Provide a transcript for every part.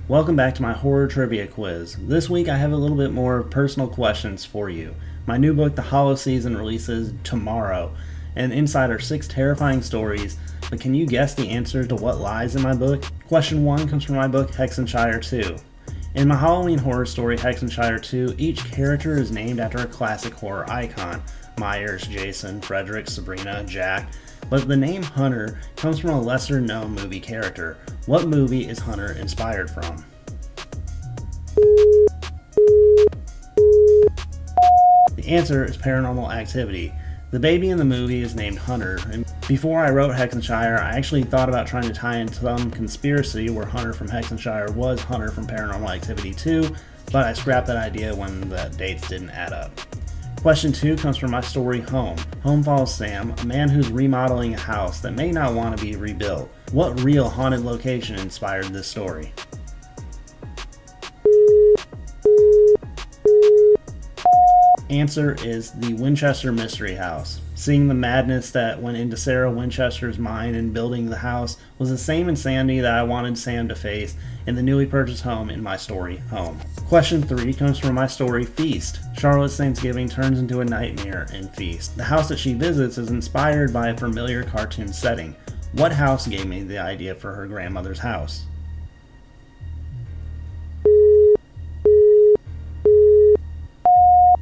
Welcome back to my horror trivia quiz. This week I have a little bit more personal questions for you. My new book, The Hollow Season, releases tomorrow, and inside are 6 terrifying stories, but can you guess the answer to what lies in my book? Question 1 comes from my book, Hexenshire 2. In my Halloween horror story, Hexenshire 2, each character is named after a classic horror icon. Myers, Jason, Frederick, Sabrina, Jack. But the name Hunter comes from a lesser known movie character. What movie is Hunter inspired from? The answer is Paranormal Activity. The baby in the movie is named Hunter, and before I wrote Hexenshire, I actually thought about trying to tie in some conspiracy where Hunter from Hexenshire was Hunter from Paranormal Activity 2, but I scrapped that idea when the dates didn't add up. Question 2 comes from my story Home. Home follows Sam, a man who's remodeling a house that may not want to be rebuilt. What real haunted location inspired this story? Answer is the Winchester Mystery House. Seeing the madness that went into Sarah Winchester's mind in building the house was the same insanity that I wanted Sam to face in the newly purchased home in my story, Home. Question 3 comes from my story, Feast. Charlotte's Thanksgiving turns into a nightmare in Feast. The house that she visits is inspired by a familiar cartoon setting. What house gave me the idea for her grandmother's house?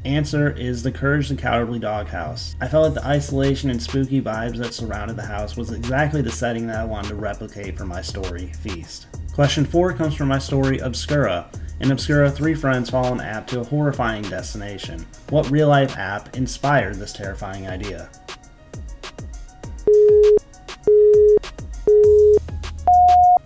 Answer is The Courage the Cowardly Dog House. I felt like the isolation and spooky vibes that surrounded the house was exactly the setting that I wanted to replicate for my story, Feast. Question 4 comes from my story, Obscura. In Obscura, 3 friends follow an app to a horrifying destination. What real-life app inspired this terrifying idea?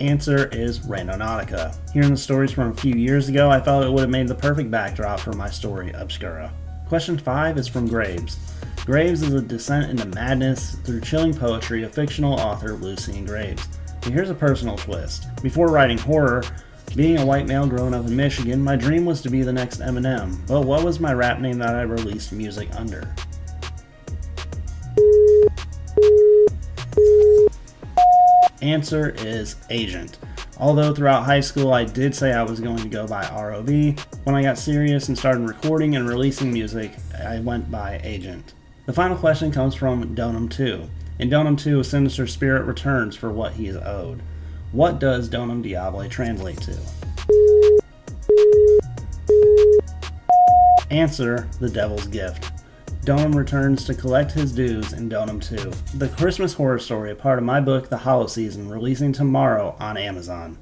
Answer is Randonautica. Hearing the stories from a few years ago, I felt it would have made the perfect backdrop for my story, Obscura. Question 5 is from Graves. Graves is a descent into madness through chilling poetry of fictional author Lucien Graves. But here's a personal twist. Before writing horror, being a white male growing up in Michigan, my dream was to be the next Eminem. But what was my rap name that I released music under? Answer is Agent. Although throughout high school I did say I was going to go by ROB, when I got serious and started recording and releasing music, I went by Agent. The final question comes from Donum 2. In Donum 2, a sinister spirit returns for what he is owed. What does Donum Diaboli translate to? Answer, the Devil's Gift. Donum returns to collect his dues in Donum 2. The Christmas horror story, a part of my book, The Hollow Season, releasing tomorrow on Amazon.